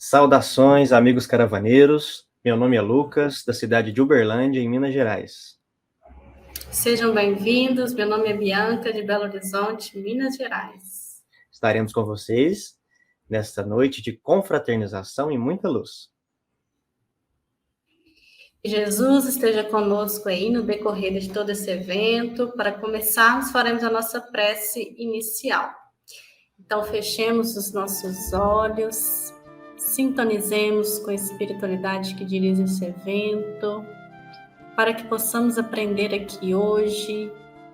Saudações, amigos caravaneiros. Meu nome é Lucas, da cidade de Uberlândia, em Minas Gerais. Sejam bem-vindos. Meu nome é Bianca, de Belo Horizonte, Minas Gerais. Estaremos com vocês nesta noite de confraternização e muita luz. Que Jesus esteja conosco aí no decorrer de todo esse evento. Para começarmos, faremos a nossa prece inicial. Então, fechemos os nossos olhos, sintonizemos com a espiritualidade que dirige esse evento, para que possamos aprender aqui hoje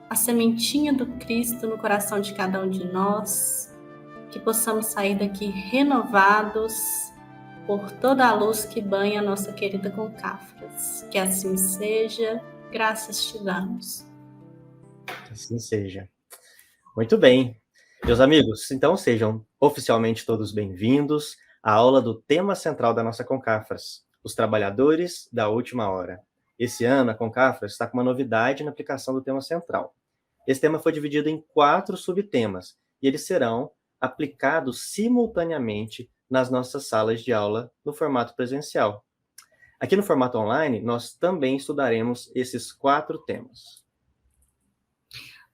a sementinha do Cristo no coração de cada um de nós, que possamos sair daqui renovados por toda a luz que banha a nossa querida Concafras. Que assim seja, graças te damos. Assim seja. Muito bem. Meus amigos, então sejam oficialmente todos bem-vindos à aula do tema central da nossa Concafras, os trabalhadores da última hora. Esse ano, a Concafras está com uma novidade na aplicação do tema central. Esse tema foi dividido em 4 subtemas, e eles serão aplicados simultaneamente nas nossas salas de aula no formato presencial. Aqui no formato online, nós também estudaremos esses 4 temas.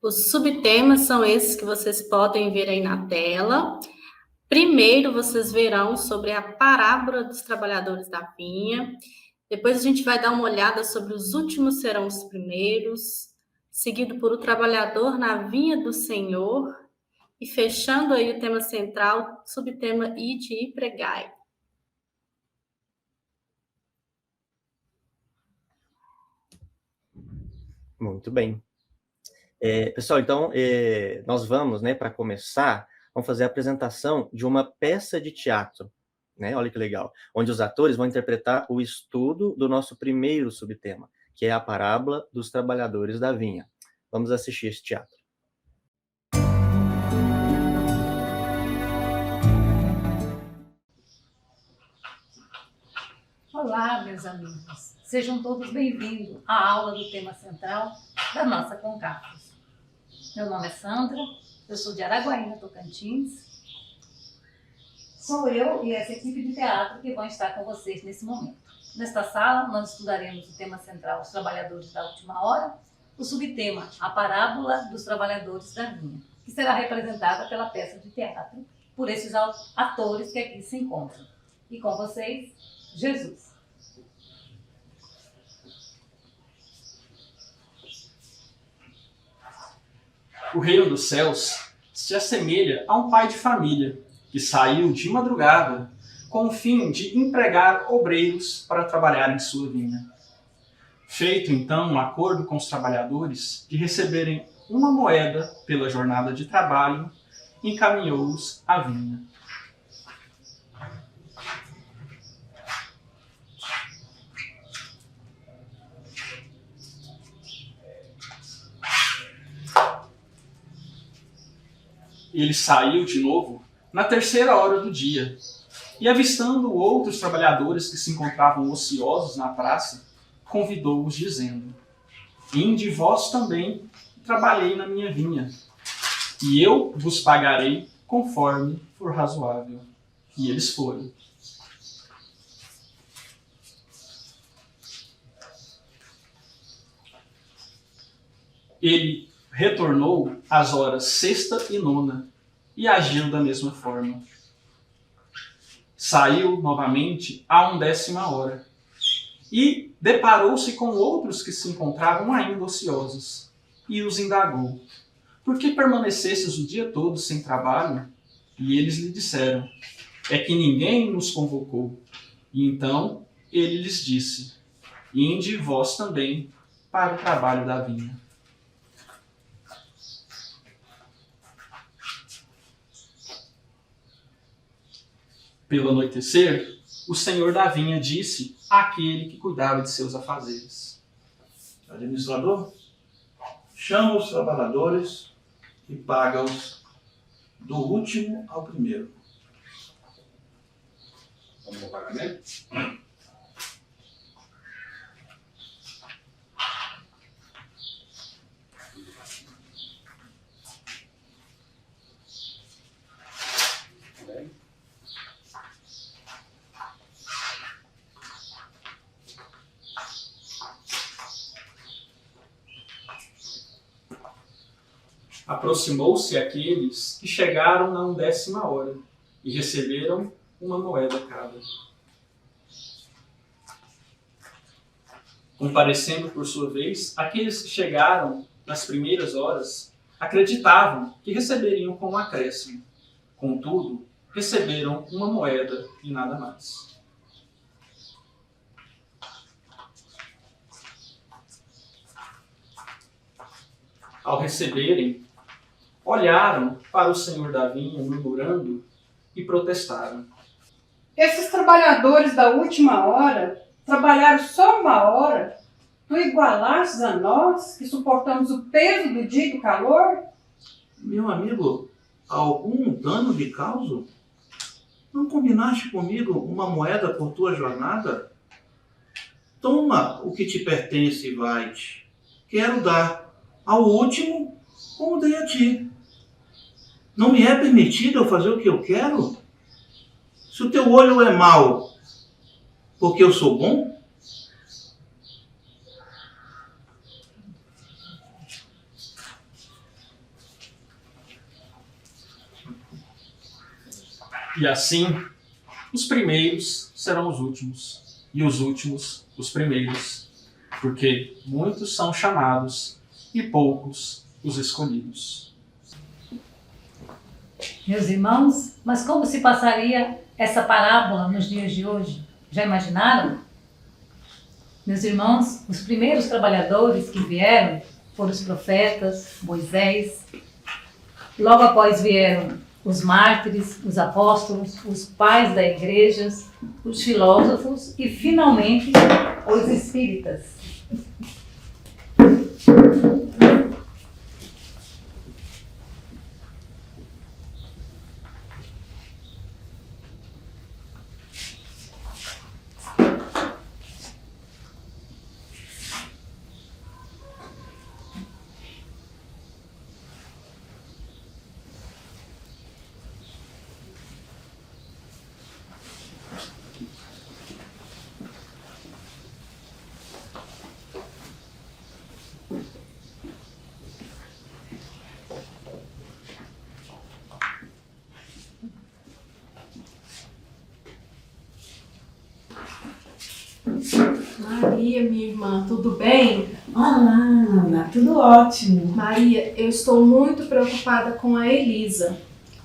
Os subtemas são esses que vocês podem ver aí na tela. Primeiro, vocês verão sobre a parábola dos trabalhadores da vinha. Depois a gente vai dar uma olhada sobre os últimos serão os primeiros, seguido por o trabalhador na vinha do Senhor, e fechando aí o tema central, subtema Ide e Pregai. Muito bem. Pessoal, então, nós vamos, para começar, vamos fazer a apresentação de uma peça de teatro, olha que legal, onde os atores vão interpretar o estudo do nosso primeiro subtema, que é a parábola dos trabalhadores da vinha. Vamos assistir esse teatro. Olá, meus amigos. Sejam todos bem-vindos à aula do tema central da nossa Concafras. Meu nome é Sandra, eu sou de Araguaína, Tocantins. Sou eu e essa equipe de teatro que vão estar com vocês nesse momento. Nesta sala, nós estudaremos o tema central, os trabalhadores da última hora, o subtema, a parábola dos trabalhadores da vinha, que será representada pela peça de teatro por esses atores que aqui se encontram. E com vocês, Jesus. O reino dos céus se assemelha a um pai de família que saiu de madrugada com o fim de empregar obreiros para trabalhar em sua vinha. Feito então um acordo com os trabalhadores de receberem uma moeda pela jornada de trabalho, encaminhou-os à vinha. Ele saiu de novo na 3ª hora do dia, e avistando outros trabalhadores que se encontravam ociosos na praça, convidou-os dizendo: Inde vós também, trabalhei na minha vinha, e eu vos pagarei conforme for razoável. E eles foram. Ele retornou às horas 6ª e 9ª e agiu da mesma forma. Saiu novamente à 11ª hora e deparou-se com outros que se encontravam ainda ociosos e os indagou: Por que permanecestes o dia todo sem trabalho? E eles lhe disseram: É que ninguém nos convocou. E então ele lhes disse: Inde vós também para o trabalho da vinha. Pelo anoitecer, o senhor da vinha disse àquele que cuidava de seus afazeres: Administrador, chama os trabalhadores e paga-os do último ao primeiro. Vamos ao pagamento? Aproximou-se aqueles que chegaram na 10ª hora e receberam uma moeda cada. Comparecendo por sua vez, aqueles que chegaram nas primeiras horas acreditavam que receberiam com um acréscimo. Contudo, receberam uma moeda e nada mais. Ao receberem, olharam para o senhor da vinha, murmurando, e protestaram. Esses trabalhadores da última hora trabalharam só 1 hora. Tu igualastes a nós, que suportamos o peso do dia e do calor? Meu amigo, algum dano de causa? Não combinaste comigo uma moeda por tua jornada? Toma o que te pertence e vai-te. Quero dar ao último como dei a ti. Não me é permitido eu fazer o que eu quero? Se o teu olho é mau, porque eu sou bom? E assim, os primeiros serão os últimos, e os últimos os primeiros, porque muitos são chamados e poucos os escolhidos. Meus irmãos, mas como se passaria essa parábola nos dias de hoje? Já imaginaram? Meus irmãos, os primeiros trabalhadores que vieram foram os profetas, Moisés. Logo após vieram os mártires, os apóstolos, os pais da igreja, os filósofos e, finalmente, os espíritas. Maria, minha irmã, tudo bem? Olá, Ana, tudo ótimo. Maria, eu estou muito preocupada com a Elisa.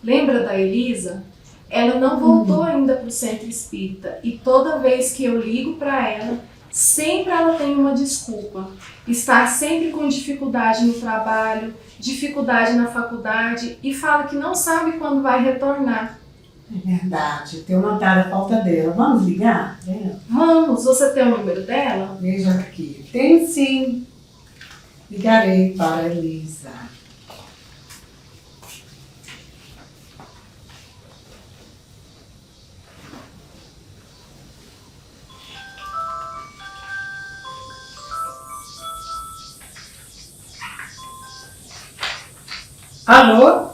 Lembra da Elisa? Ela não voltou ainda para o centro espírita e toda vez que eu ligo para ela, sempre ela tem uma desculpa. Está sempre com dificuldade no trabalho, dificuldade na faculdade e fala que não sabe quando vai retornar. É verdade, eu tenho notado a falta dela. Vamos ligar? Vamos, você tem o número dela? Veja aqui. Tenho sim. Ligarei para a Elisa. Alô?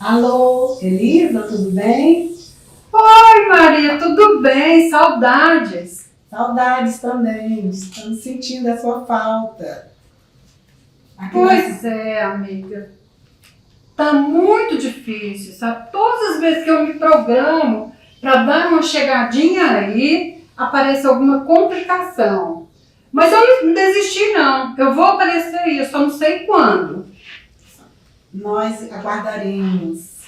Alô, Elisa, tudo bem? Oi, Maria, tudo bem? Saudades. Saudades também. Estamos sentindo a sua falta. Pois é, amiga. Tá muito difícil, sabe? Todas as vezes que eu me programo para dar uma chegadinha aí, aparece alguma complicação. Mas eu não desisti, não. Eu vou aparecer aí, eu só não sei quando. Nós aguardaremos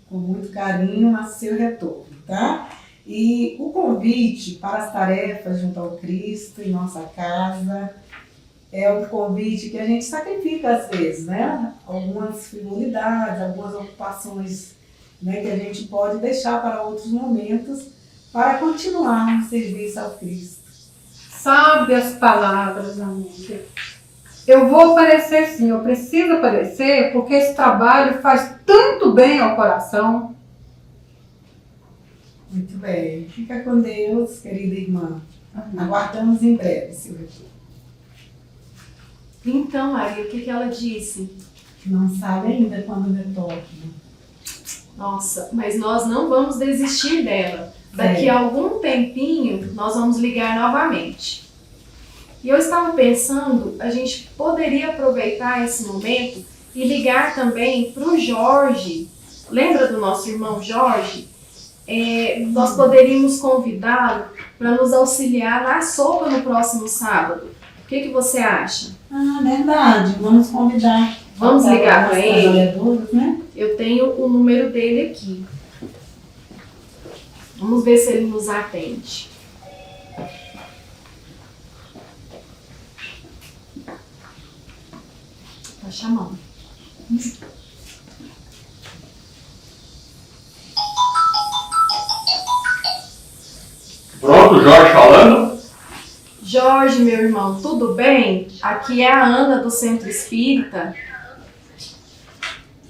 com muito carinho a seu retorno, tá? E o convite para as tarefas junto ao Cristo em nossa casa é um convite que a gente sacrifica às vezes, né? Algumas frivolidades, algumas ocupações, né, que a gente pode deixar para outros momentos para continuar no serviço ao Cristo. Sabe as palavras, amiga? Eu vou aparecer sim, eu preciso aparecer porque esse trabalho faz tanto bem ao coração. Muito bem. Fica com Deus, querida irmã. Aguardamos em breve seu retorno. Então, Maria, o que ela disse? Não sabe ainda quando retorna. Nossa, mas nós não vamos desistir dela. Daqui a algum tempinho, nós vamos ligar novamente. E eu estava pensando, a gente poderia aproveitar esse momento e ligar também para o Jorge. Lembra do nosso irmão Jorge? Nós poderíamos convidá-lo para nos auxiliar na sopa no próximo sábado. O que você acha? Ah, verdade. Vamos convidar. Vamos ligar para ele? Trabalhadores, né? Eu tenho o número dele aqui. Vamos ver se ele nos atende. Tá chamando. Pronto, Jorge falando? Jorge, meu irmão, tudo bem? Aqui é a Ana do Centro Espírita.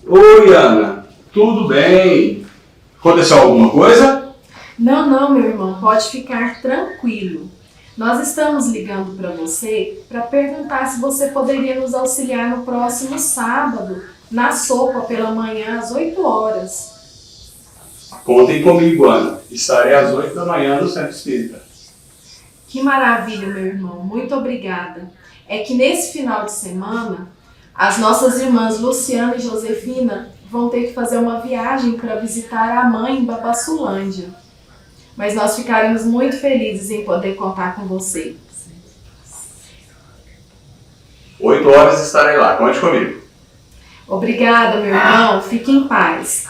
Oi, Ana. Tudo bem? Aconteceu alguma coisa? Não, meu irmão, pode ficar tranquilo. Nós estamos ligando para você para perguntar se você poderia nos auxiliar no próximo sábado, na sopa pela manhã, às 8 horas. Contem comigo, Ana. Estarei às 8 da manhã no Centro Espírita. Que maravilha, meu irmão. Muito obrigada. É que nesse final de semana, as nossas irmãs Luciana e Josefina vão ter que fazer uma viagem para visitar a mãe em Babassulândia. Mas nós ficaremos muito felizes em poder contar com você. 8 horas estarei lá. Conte comigo. Obrigada, meu irmão. Fique em paz.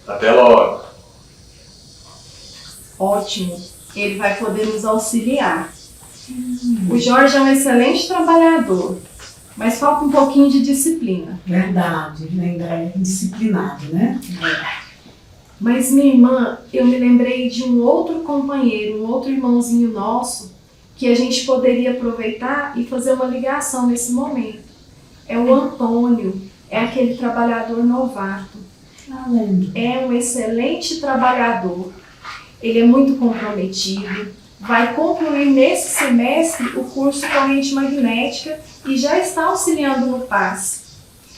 Até logo. Ótimo. Ele vai poder nos auxiliar. O Jorge é um excelente trabalhador, mas falta um pouquinho de disciplina. Verdade. Ainda é disciplinado, né? Mas, minha irmã, eu me lembrei de um outro companheiro, um outro irmãozinho nosso, que a gente poderia aproveitar e fazer uma ligação nesse momento. É o Antônio, é aquele trabalhador novato. É um excelente trabalhador. Ele é muito comprometido, vai concluir nesse semestre o curso Corrente Magnética e já está auxiliando no passe.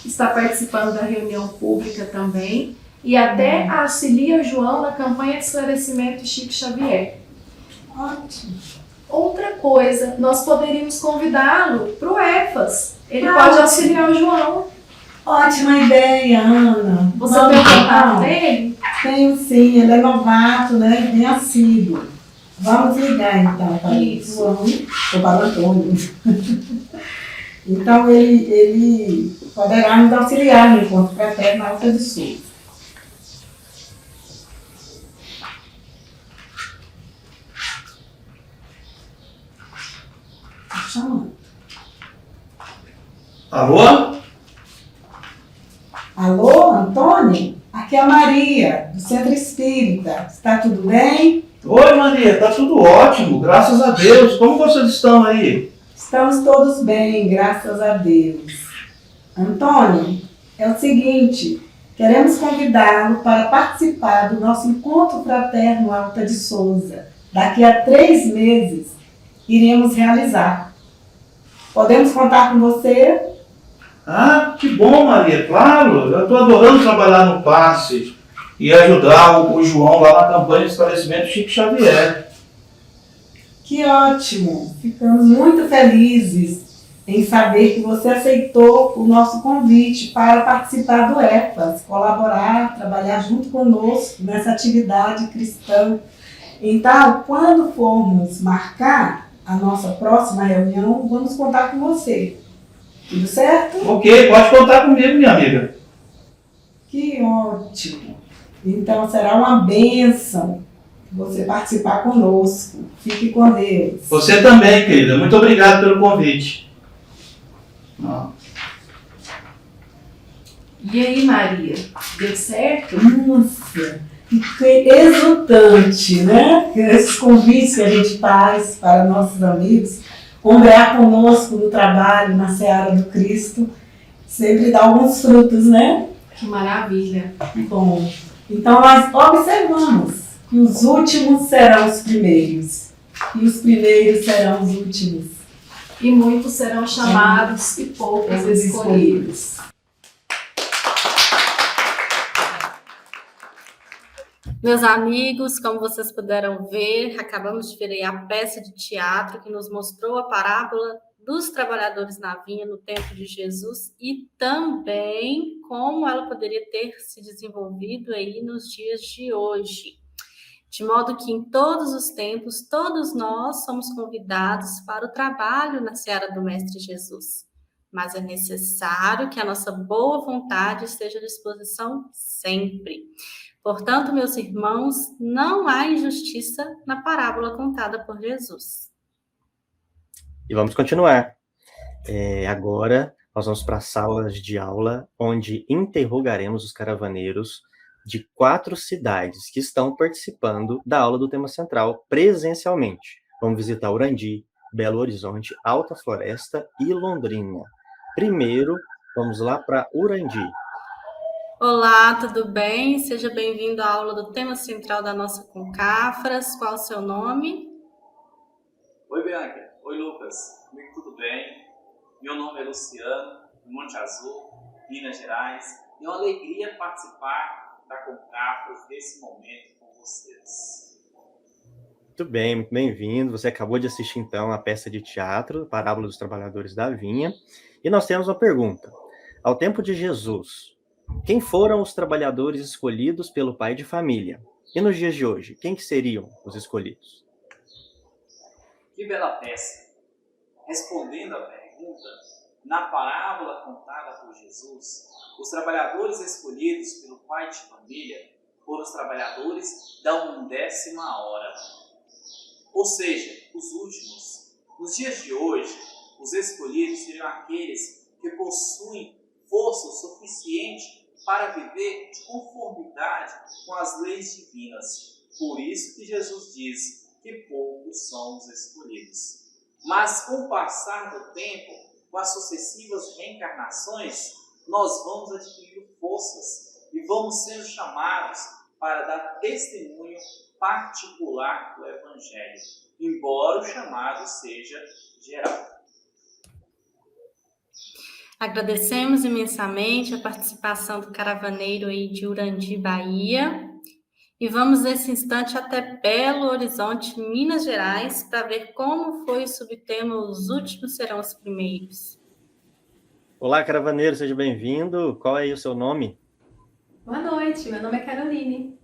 Está participando da reunião pública também e até auxilia o João na campanha de esclarecimento de Chico Xavier. Ótimo. Outra coisa, nós poderíamos convidá-lo para o EFAS. Ele pode auxiliar o João. Ótima ideia, Ana. Você tem o contato dele? Tenho sim, ele é novato, né? Bem assíduo. Vamos ligar então para o João ou para o Antônio. Então ele poderá nos auxiliar no encontro fraterno na Alta de Sul. Estou chamando. Alô? Alô, Antônio? Aqui é a Maria, do Centro Espírita. Está tudo bem? Oi, Maria, tá tudo ótimo, graças a Deus. Como vocês estão aí? Estamos todos bem, graças a Deus. Antônio, é o seguinte, queremos convidá-lo para participar do nosso encontro fraterno Alta de Souza. Daqui a 3 meses, iremos realizar. Podemos contar com você? Ah, que bom, Maria, claro. Eu estou adorando trabalhar no passe e ajudar o João lá na campanha de esclarecimento Chico Xavier. Que ótimo! Ficamos muito felizes em saber que você aceitou o nosso convite para participar do EFAS, colaborar, trabalhar junto conosco nessa atividade cristã. Então, quando formos marcar a nossa próxima reunião, vamos contar com você. Tudo certo? Ok, pode contar comigo, minha amiga. Que ótimo! Então, será uma bênção você participar conosco. Fique com Deus. Você também, querida. Muito obrigado pelo convite. E aí, Maria, deu certo? Nossa, fiquei exultante, né? Esses convites que a gente faz para nossos amigos, congregar conosco no trabalho, na seara do Cristo, sempre dá alguns frutos, né? Que maravilha. Bom, então nós observamos que os últimos serão os primeiros, e os primeiros serão os últimos. E muitos serão chamados e poucos escolhidos. Meus amigos, como vocês puderam ver, acabamos de ver aí a peça de teatro que nos mostrou a parábola dos trabalhadores na vinha no tempo de Jesus e também como ela poderia ter se desenvolvido aí nos dias de hoje. De modo que em todos os tempos, todos nós somos convidados para o trabalho na seara do Mestre Jesus. Mas é necessário que a nossa boa vontade esteja à disposição sempre. Portanto, meus irmãos, não há injustiça na parábola contada por Jesus. E vamos continuar. Agora, nós vamos para as salas de aula, onde interrogaremos os caravaneiros de 4 cidades que estão participando da aula do tema central presencialmente. Vamos visitar Urandi, Belo Horizonte, Alta Floresta e Londrina. Primeiro, vamos lá para Urandi. Olá, tudo bem? Seja bem-vindo à aula do tema central da nossa Concafras. Qual o seu nome? Oi, Bianca. Oi, Lucas. Comigo tudo bem? Meu nome é Luciano, do Monte Azul, Minas Gerais. E é uma alegria participar da Concafras desse momento com vocês. Muito bem, muito bem-vindo. Você acabou de assistir, então, a peça de teatro, Parábola dos Trabalhadores da Vinha. E nós temos uma pergunta. Ao tempo de Jesus, quem foram os trabalhadores escolhidos pelo pai de família? E nos dias de hoje, quem que seriam os escolhidos? Que bela peça! Respondendo à pergunta, na parábola contada por Jesus, os trabalhadores escolhidos pelo pai de família foram os trabalhadores da 11ª hora. Ou seja, os últimos. Nos dias de hoje, os escolhidos seriam aqueles que possuem força o suficiente para viver de conformidade com as leis divinas. Por isso que Jesus diz que poucos são os escolhidos. Mas com o passar do tempo, com as sucessivas reencarnações, nós vamos adquirindo forças e vamos sendo chamados para dar testemunho particular do Evangelho, embora o chamado seja geral. Agradecemos imensamente a participação do caravaneiro aí de Urandi, Bahia. E vamos nesse instante até Belo Horizonte, Minas Gerais, para ver como foi o subtema Os Últimos Serão os Primeiros. Olá, caravaneiro, seja bem-vindo. Qual é aí o seu nome? Boa noite, meu nome é Caroline.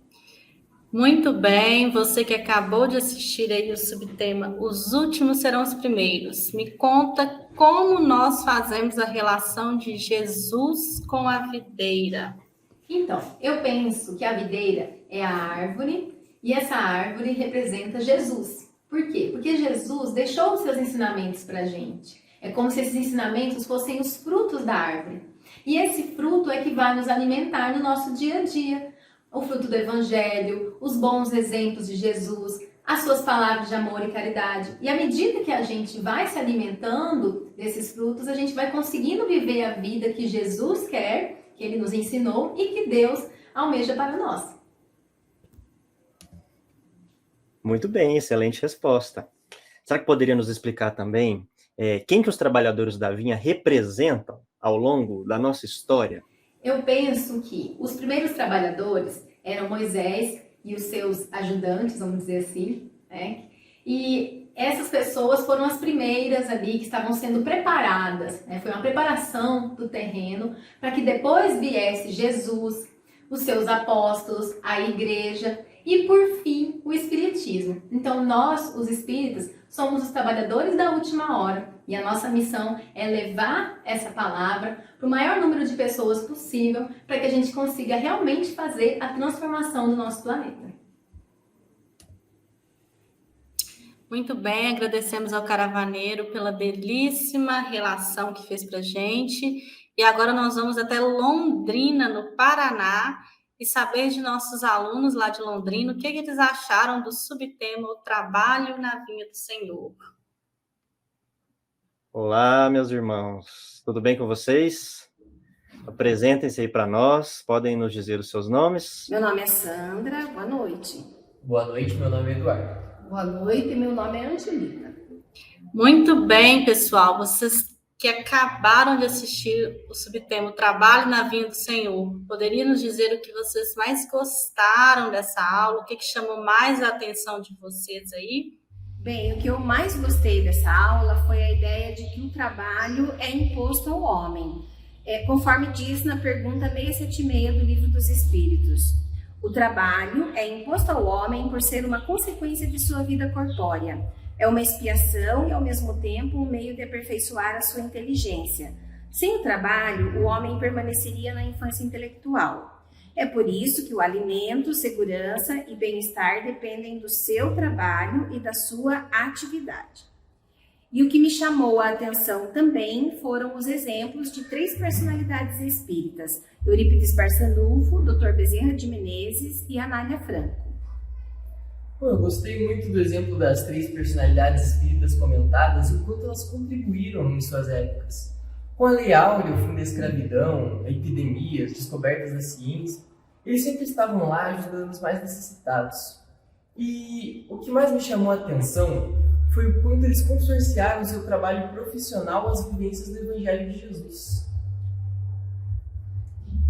Muito bem, você que acabou de assistir aí o subtema Os Últimos Serão os Primeiros. Me conta como nós fazemos a relação de Jesus com a videira. Então, eu penso que a videira é a árvore e essa árvore representa Jesus. Por quê? Porque Jesus deixou os seus ensinamentos para a gente. É como se esses ensinamentos fossem os frutos da árvore. E esse fruto é que vai nos alimentar no nosso dia a dia. O fruto do Evangelho, os bons exemplos de Jesus, as suas palavras de amor e caridade. E à medida que a gente vai se alimentando desses frutos, a gente vai conseguindo viver a vida que Jesus quer, que Ele nos ensinou e que Deus almeja para nós. Muito bem, excelente resposta. Será que poderia nos explicar também quem que os trabalhadores da vinha representam ao longo da nossa história? Eu penso que os primeiros trabalhadores eram Moisés e os seus ajudantes, vamos dizer assim, né? E essas pessoas foram as primeiras ali que estavam sendo preparadas, né? Foi uma preparação do terreno para que depois viesse Jesus, os seus apóstolos, a igreja e, por fim, o espiritismo. Então, nós, os espíritas, somos os trabalhadores da última hora e a nossa missão é levar essa palavra para o maior número de pessoas possível para que a gente consiga realmente fazer a transformação do nosso planeta. Muito bem, agradecemos ao caravaneiro pela belíssima relação que fez para a gente. E agora nós vamos até Londrina, no Paraná, e saber de nossos alunos lá de Londrina o que eles acharam do subtema O Trabalho na Vinha do Senhor. Olá, meus irmãos. Tudo bem com vocês? Apresentem-se aí para nós. Podem nos dizer os seus nomes? Meu nome é Sandra. Boa noite. Boa noite, meu nome é Eduardo. Boa noite, meu nome é Angelita. Muito bem, pessoal. Vocês que acabaram de assistir o subtema O Trabalho na Vinha do Senhor, poderiam nos dizer o que vocês mais gostaram dessa aula? O que chamou mais a atenção de vocês aí? Bem, o que eu mais gostei dessa aula foi a ideia de que o trabalho é imposto ao homem, conforme diz na pergunta 676 do Livro dos Espíritos. O trabalho é imposto ao homem por ser uma consequência de sua vida corpórea. É uma expiação e, ao mesmo tempo, um meio de aperfeiçoar a sua inteligência. Sem o trabalho, o homem permaneceria na infância intelectual. É por isso que o alimento, segurança e bem-estar dependem do seu trabalho e da sua atividade. E o que me chamou a atenção também foram os exemplos de 3 personalidades espíritas: Eurípides Barçanufo, Dr. Bezerra de Menezes e Anália Franco. Eu gostei muito do exemplo das 3 personalidades espíritas comentadas e o quanto elas contribuíram em suas épocas. Com a Lei Áurea, o fim da escravidão, a epidemia, as descobertas da ciência, eles sempre estavam lá ajudando os mais necessitados. E o que mais me chamou a atenção foi o quanto eles consorciaram seu trabalho profissional às vivências do Evangelho de Jesus.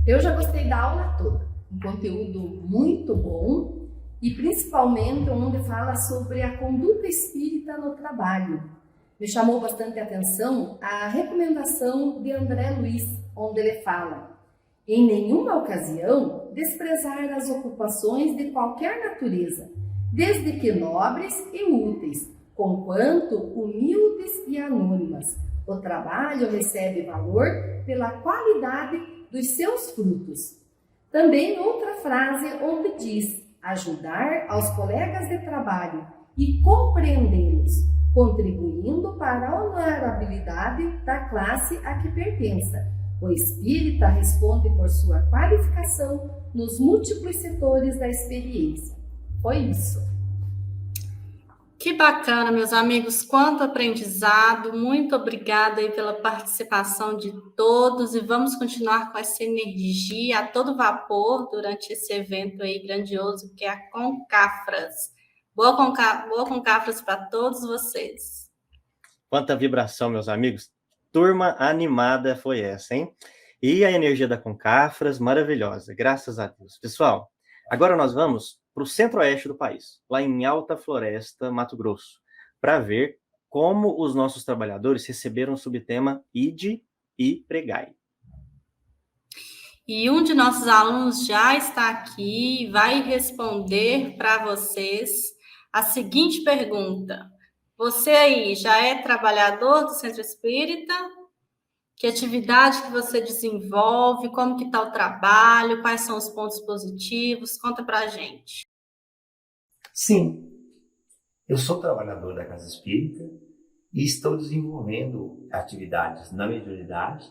Eu já gostei da aula toda, um conteúdo muito bom e principalmente onde fala sobre a conduta espírita no trabalho. Me chamou bastante a atenção a recomendação de André Luiz, onde ele fala: em nenhuma ocasião desprezar as ocupações de qualquer natureza, desde que nobres e úteis, conquanto humildes e anônimas. O trabalho recebe valor pela qualidade dos seus frutos. Também outra frase onde diz: ajudar aos colegas de trabalho e compreendê-los, contribuindo para a honorabilidade da classe a que pertença. O espírita responde por sua qualificação nos múltiplos setores da experiência. Foi isso. Que bacana, meus amigos, quanto aprendizado. Muito obrigada aí pela participação de todos e vamos continuar com essa energia a todo vapor durante esse evento aí grandioso que é a Concafras. Boa Concafras para todos vocês. Quanta vibração, meus amigos. Turma animada foi essa, hein? E a energia da Concafras, maravilhosa, graças a Deus. Pessoal, agora nós vamos para o centro-oeste do país, lá em Alta Floresta, Mato Grosso, para ver como os nossos trabalhadores receberam o subtema Ide e Pregai. E um de nossos alunos já está aqui e vai responder para vocês a seguinte pergunta: você aí já é trabalhador do Centro Espírita? Que atividade que você desenvolve? Como que está o trabalho? Quais são os pontos positivos? Conta para a gente. Sim, eu sou trabalhador da Casa Espírita e estou desenvolvendo atividades na mediunidade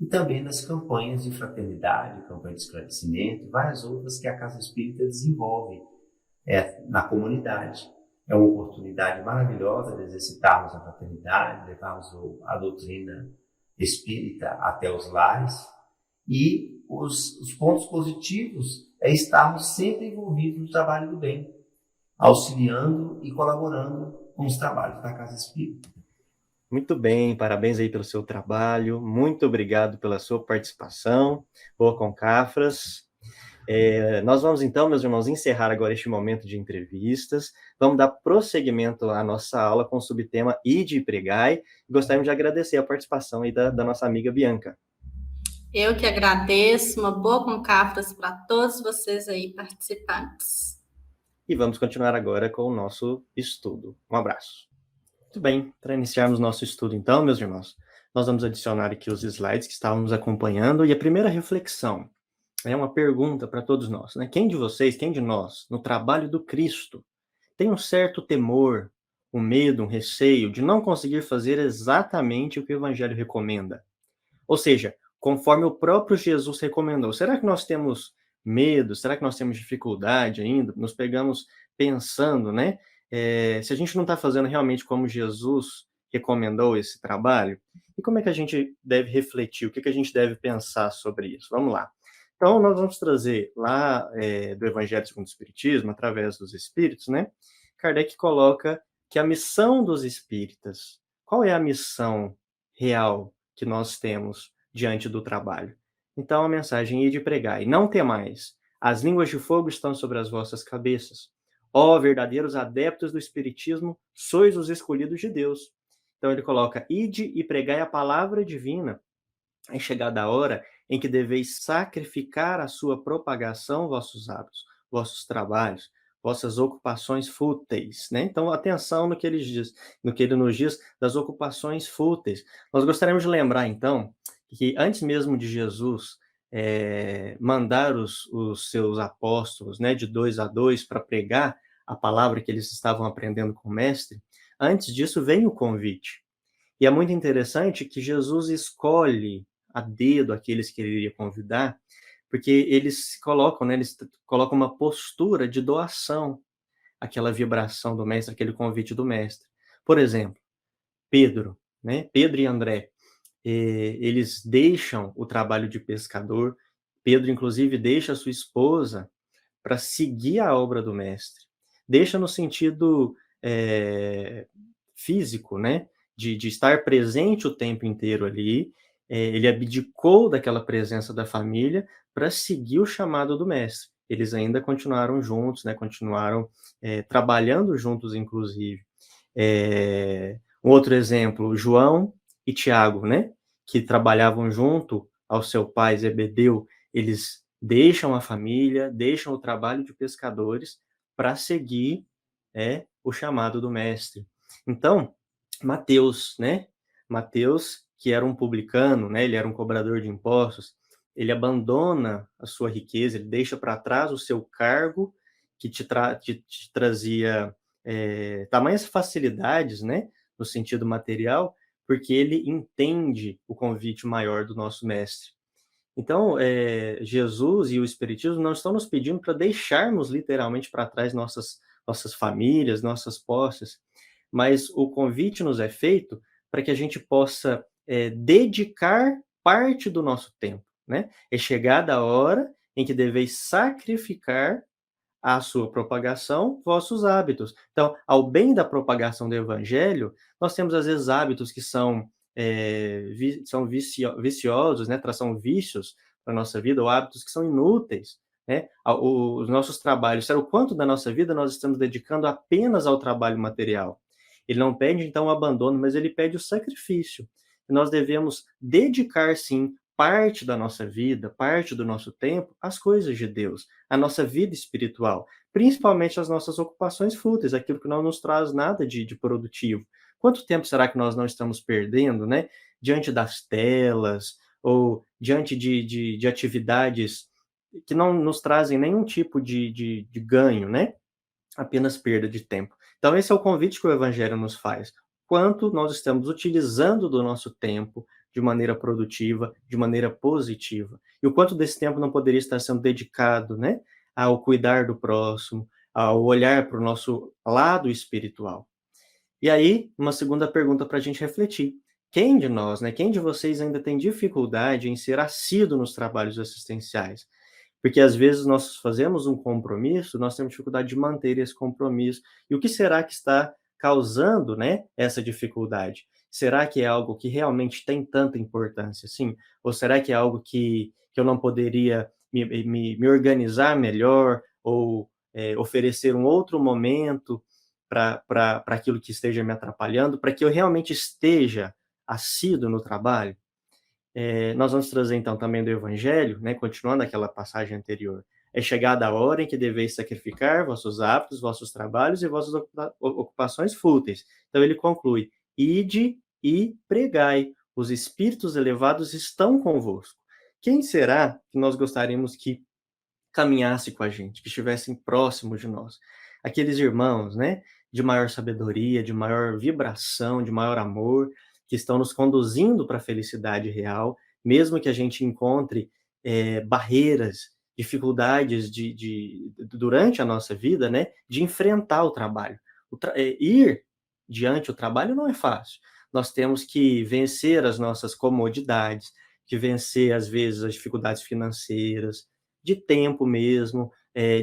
e também nas campanhas de fraternidade, campanha de esclarecimento e várias outras que a Casa Espírita desenvolve na comunidade. É uma oportunidade maravilhosa de exercitarmos a fraternidade, levarmos a doutrina espírita até os lares, e os pontos positivos é estarmos sempre envolvidos no trabalho do bem, auxiliando e colaborando com os trabalhos da Casa Espírita. Muito bem, parabéns aí pelo seu trabalho, muito obrigado pela sua participação. Boa Concafras. Nós vamos então, meus irmãos, encerrar agora este momento de entrevistas. Vamos dar prosseguimento à nossa aula com o subtema Ide e Pregai. Gostaríamos de agradecer a participação aí da nossa amiga Bianca. Eu que agradeço, uma boa Concafras para todos vocês aí participantes. E vamos continuar agora com o nosso estudo. Um abraço. Muito bem, para iniciarmos nosso estudo então, meus irmãos, nós vamos adicionar aqui os slides que estavam nos acompanhando, e a primeira reflexão é uma pergunta para todos nós, né? Quem de vocês, quem de nós, no trabalho do Cristo, tem um certo temor, um medo, um receio de não conseguir fazer exatamente o que o Evangelho recomenda? Ou seja, conforme o próprio Jesus recomendou. Será que nós temos medo? Será que nós temos dificuldade ainda? Nos pegamos pensando, né? Se a gente não está fazendo realmente como Jesus recomendou esse trabalho, e como é que a gente deve refletir? O que a gente deve pensar sobre isso? Vamos lá. Então, nós vamos trazer lá do Evangelho segundo o Espiritismo, através dos Espíritos, né? Kardec coloca que a missão dos Espíritas, qual é a missão real que nós temos diante do trabalho? Então, a mensagem é de pregar, e não temais, as línguas de fogo estão sobre as vossas cabeças. Ó verdadeiros adeptos do Espiritismo, sois os escolhidos de Deus. Então ele coloca, ide e pregai a palavra divina. É chegada a hora em que deveis sacrificar a sua propagação, vossos hábitos, vossos trabalhos, vossas ocupações fúteis, né? Então, atenção no que ele diz, no que ele nos diz das ocupações fúteis. Nós gostaríamos de lembrar, então, que antes mesmo de Jesus mandar os seus apóstolos, né, de 2 a 2 para pregar a palavra que eles estavam aprendendo com o mestre, antes disso vem o convite. E é muito interessante que Jesus escolhe a dedo aqueles que ele iria convidar, porque eles colocam uma postura de doação, aquela vibração do mestre, aquele convite do mestre. Por exemplo, Pedro, né? Pedro e André, eles deixam o trabalho de pescador. Pedro, inclusive, deixa a sua esposa para seguir a obra do mestre. Deixa no sentido físico, né? De estar presente o tempo inteiro ali. Ele abdicou daquela presença da família para seguir o chamado do mestre. Eles ainda continuaram juntos, né? Continuaram trabalhando juntos, inclusive. Um outro exemplo, João e Tiago, né? Que trabalhavam junto ao seu pai Zebedeu. Eles deixam a família, deixam o trabalho de pescadores para seguir o chamado do mestre. Então, Mateus, né? Mateus, que era um publicano, né? Ele era um cobrador de impostos, ele abandona a sua riqueza, ele deixa para trás o seu cargo que te trazia tamanhas facilidades, né? No sentido material, porque ele entende o convite maior do nosso mestre. Então, Jesus e o Espiritismo não estão nos pedindo para deixarmos literalmente para trás nossas famílias, nossas posses, mas o convite nos é feito para que a gente possa dedicar parte do nosso tempo, né? É chegada a hora em que deveis sacrificar a sua propagação, vossos hábitos. Então, ao bem da propagação do Evangelho, nós temos, às vezes, hábitos que são viciosos, né? São vícios para a nossa vida, ou hábitos que são inúteis, né? Os nossos trabalhos, o quanto da nossa vida nós estamos dedicando apenas ao trabalho material. Ele não pede, então, o abandono, mas ele pede o sacrifício. E nós devemos dedicar, sim, parte da nossa vida, parte do nosso tempo, às coisas de Deus, à nossa vida espiritual, principalmente às nossas ocupações fúteis, aquilo que não nos traz nada de produtivo. Quanto tempo será que nós não estamos perdendo, né? Diante das telas, ou diante de atividades que não nos trazem nenhum tipo de ganho, né? Apenas perda de tempo. Então, esse é o convite que o Evangelho nos faz. Quanto nós estamos utilizando do nosso tempo de maneira produtiva, de maneira positiva. E o quanto desse tempo não poderia estar sendo dedicado, né, ao cuidar do próximo, ao olhar para o nosso lado espiritual. E aí, uma segunda pergunta para a gente refletir. Quem de nós, né, quem de vocês ainda tem dificuldade em ser assíduo nos trabalhos assistenciais? Porque, às vezes, nós fazemos um compromisso, nós temos dificuldade de manter esse compromisso. E o que será que está causando, né, essa dificuldade? Será que é algo que realmente tem tanta importância, assim? Ou será que é algo que eu não poderia me organizar melhor ou oferecer um outro momento para aquilo que esteja me atrapalhando, para que eu realmente esteja assíduo no trabalho? Nós vamos trazer, então, também do Evangelho, né, continuando aquela passagem anterior. É chegada a hora em que deveis sacrificar vossos hábitos, vossos trabalhos e vossas ocupações fúteis. Então, ele conclui, ide e pregai, os espíritos elevados estão convosco. Quem será que nós gostaríamos que caminhasse com a gente, que estivessem próximos de nós? Aqueles irmãos, né, de maior sabedoria, de maior vibração, de maior amor, que estão nos conduzindo para a felicidade real, mesmo que a gente encontre barreiras, dificuldades durante a nossa vida, né, de enfrentar o trabalho. Ir diante do trabalho não é fácil. Nós temos que vencer as nossas comodidades, que vencer, às vezes, as dificuldades financeiras, de tempo mesmo,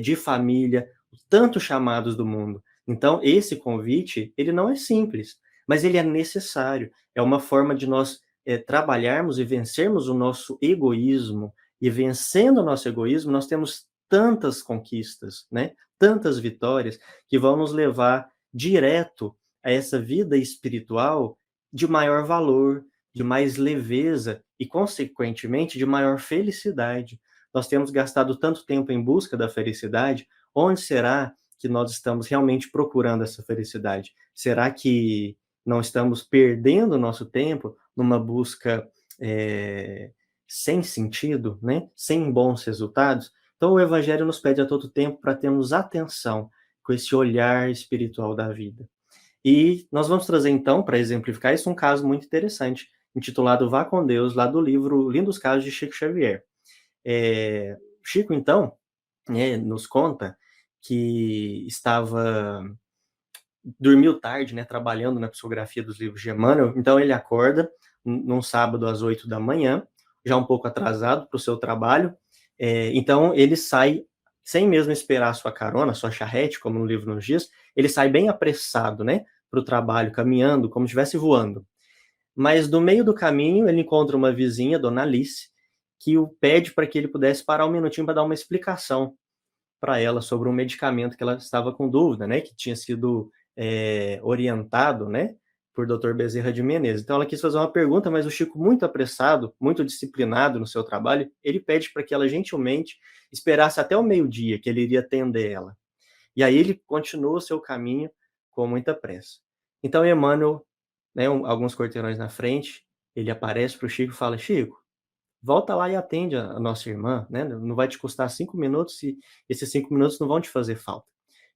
de família, tantos chamados do mundo. Então, esse convite, ele não é simples, mas ele é necessário. É uma forma de nós trabalharmos e vencermos o nosso egoísmo. E vencendo o nosso egoísmo, nós temos tantas conquistas, né? Tantas vitórias que vão nos levar direto a essa vida espiritual de maior valor, de mais leveza e, consequentemente, de maior felicidade. Nós temos gastado tanto tempo em busca da felicidade, onde será que nós estamos realmente procurando essa felicidade? Será que não estamos perdendo o nosso tempo numa busca sem sentido, né? Sem bons resultados? Então, o Evangelho nos pede a todo tempo para termos atenção com esse olhar espiritual da vida. E nós vamos trazer, então, para exemplificar isso, um caso muito interessante, intitulado Vá com Deus, lá do livro Lindos Casos de Chico Xavier. Chico, então, nos conta que dormiu tarde, né, trabalhando na psicografia dos livros de Emmanuel, então ele acorda num sábado às 8 da manhã, já um pouco atrasado para o seu trabalho, então ele sai, sem mesmo esperar a sua carona, sua charrete, como no livro nos diz, ele sai bem apressado, né, para o trabalho, caminhando, como se estivesse voando. Mas no meio do caminho ele encontra uma vizinha, Dona Alice, que o pede para que ele pudesse parar um minutinho para dar uma explicação para ela sobre um medicamento que ela estava com dúvida, né, que tinha sido orientado, né, por Dr. Bezerra de Menezes. Então ela quis fazer uma pergunta, mas o Chico, muito apressado, muito disciplinado no seu trabalho, ele pede para que ela gentilmente esperasse até o meio-dia, que ele iria atender ela. E aí ele continua o seu caminho com muita pressa. Então Emmanuel, né, alguns quarteirões na frente, ele aparece para o Chico e fala: Chico, volta lá e atende a nossa irmã, né? Não vai te custar 5 minutos e esses 5 minutos não vão te fazer falta.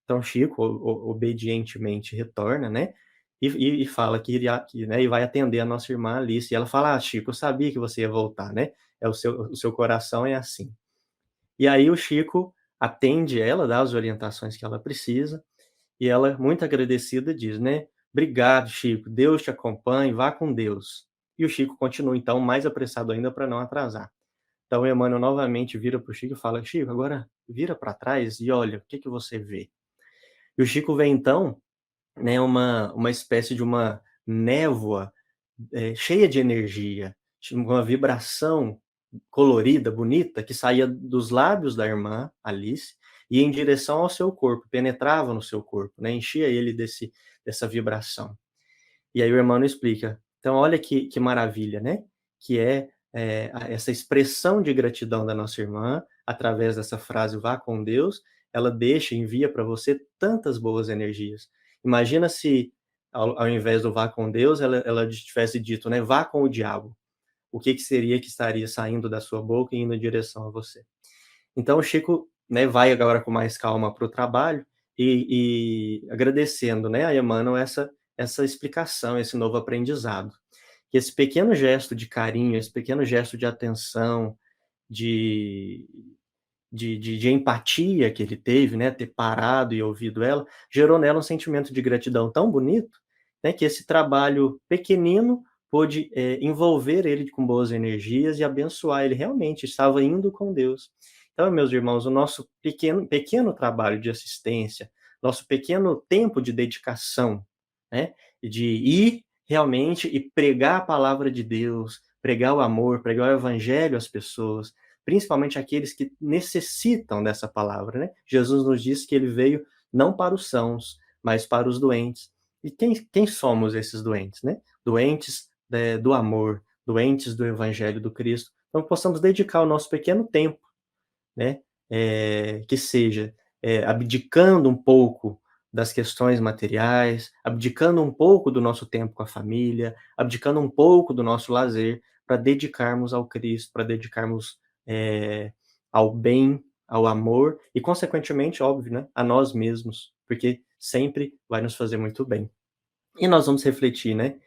Então Chico obedientemente retorna, né? E fala né, e vai atender a nossa irmã Alice. E ela fala: Chico, eu sabia que você ia voltar, né? O seu coração é assim. E aí o Chico atende ela, dá as orientações que ela precisa, e ela, muito agradecida, diz, né? Obrigado, Chico, Deus te acompanhe, vá com Deus. E o Chico continua, então, mais apressado ainda para não atrasar. Então, o Emmanuel novamente vira para o Chico e fala: Chico, agora vira para trás e olha, o que você vê? E o Chico vê, então, né, uma espécie de uma névoa cheia de energia, uma vibração colorida, bonita, que saía dos lábios da irmã Alice e em direção ao seu corpo, penetrava no seu corpo, né, enchia ele dessa vibração. E aí o Emmanuel explica: então olha que maravilha, né, que essa expressão de gratidão da nossa irmã, através dessa frase vá com Deus, ela envia para você tantas boas energias. Imagina se, ao invés do vá com Deus, ela tivesse dito, né, vá com o diabo. O que seria que estaria saindo da sua boca e indo em direção a você? Então o Chico, né, vai agora com mais calma para o trabalho e agradecendo, né, a Emmanuel essa explicação, esse novo aprendizado. Que esse pequeno gesto de carinho, esse pequeno gesto de atenção, de empatia que ele teve, né, ter parado e ouvido ela, gerou nela um sentimento de gratidão tão bonito, né, que esse trabalho pequenino pôde envolver ele com boas energias e abençoar ele. Realmente estava indo com Deus. Então, meus irmãos, o nosso pequeno trabalho de assistência, nosso pequeno tempo de dedicação, né, de ir realmente e pregar a palavra de Deus, pregar o amor, pregar o evangelho às pessoas, principalmente aqueles que necessitam dessa palavra, né? Jesus nos disse que ele veio não para os sãos, mas para os doentes. E quem somos esses doentes, né? Doentes do amor, doentes do evangelho do Cristo. Então, possamos dedicar o nosso pequeno tempo, né? Que seja abdicando um pouco das questões materiais, abdicando um pouco do nosso tempo com a família, abdicando um pouco do nosso lazer, para dedicarmos ao Cristo, para dedicarmos ao bem, ao amor e, consequentemente, óbvio, né, a nós mesmos, porque sempre vai nos fazer muito bem. E nós vamos refletir, né,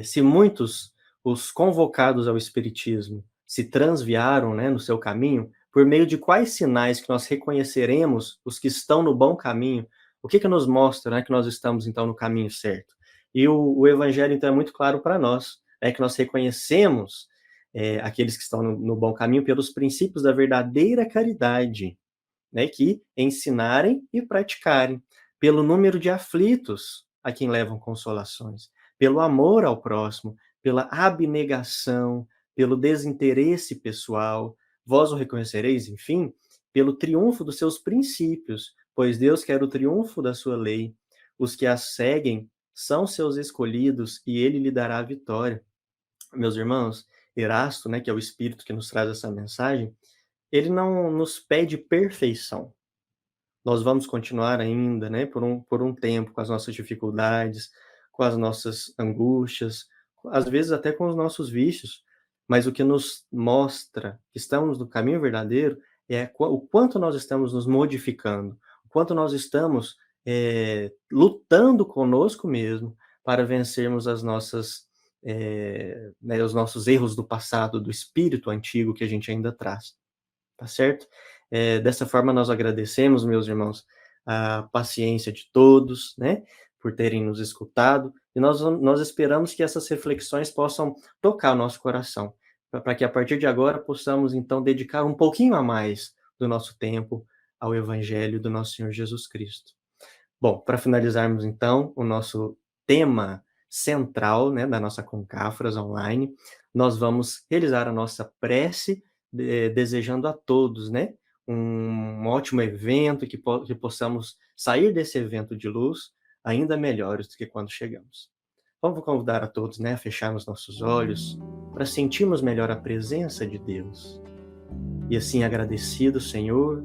se muitos, os convocados ao Espiritismo, se transviaram, né, no seu caminho, por meio de quais sinais que nós reconheceremos os que estão no bom caminho, o que nos mostra, né, que nós estamos, então, no caminho certo? E o Evangelho, então, é muito claro para nós, que nós reconhecemos aqueles que estão no bom caminho pelos princípios da verdadeira caridade, né, que ensinarem e praticarem, pelo número de aflitos a quem levam consolações, pelo amor ao próximo, pela abnegação, pelo desinteresse pessoal. Vós o reconhecereis, enfim, pelo triunfo dos seus princípios, pois Deus quer o triunfo da sua lei. Os que a seguem são seus escolhidos e ele lhe dará a vitória. Meus irmãos, Erasto, né, que é o Espírito que nos traz essa mensagem, ele não nos pede perfeição. Nós vamos continuar ainda, né, por um tempo com as nossas dificuldades, com as nossas angústias, às vezes até com os nossos vícios, mas o que nos mostra que estamos no caminho verdadeiro é o quanto nós estamos nos modificando, o quanto nós estamos lutando conosco mesmo para vencermos as nossas, né, os nossos erros do passado, do espírito antigo que a gente ainda traz. Tá certo? Dessa forma nós agradecemos, meus irmãos, a paciência de todos, né, por terem nos escutado, e nós esperamos que essas reflexões possam tocar o nosso coração, para que a partir de agora possamos então dedicar um pouquinho a mais do nosso tempo ao Evangelho do nosso Senhor Jesus Cristo. Bom, para finalizarmos então o nosso tema central, né, da nossa Concafras online, nós vamos realizar a nossa prece desejando a todos, né, um ótimo evento, que possamos sair desse evento de luz ainda melhores do que quando chegamos. Vamos convidar a todos, né, a fecharmos nossos olhos para sentirmos melhor a presença de Deus. E assim, agradecido, Senhor,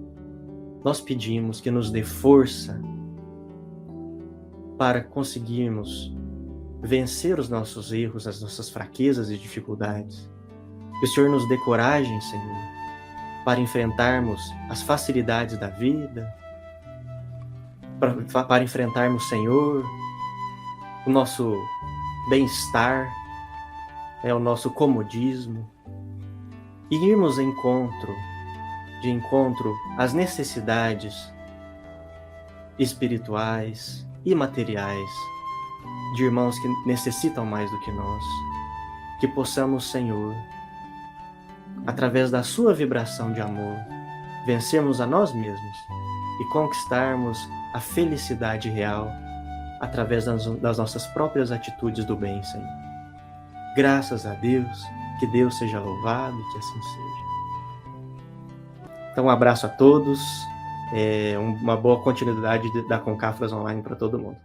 nós pedimos que nos dê força para conseguirmos vencer os nossos erros, as nossas fraquezas e dificuldades. Que o Senhor nos dê coragem, Senhor, para enfrentarmos as facilidades da vida, para enfrentarmos, Senhor, o nosso bem-estar, o nosso comodismo, e irmos de encontro às necessidades espirituais e materiais de irmãos que necessitam mais do que nós. Que possamos, Senhor, através da sua vibração de amor, vencermos a nós mesmos e conquistarmos a felicidade real através das nossas próprias atitudes do bem, Senhor. Graças a Deus, que Deus seja louvado e que assim seja. Então, um abraço a todos, uma boa continuidade da Concafras Online para todo mundo.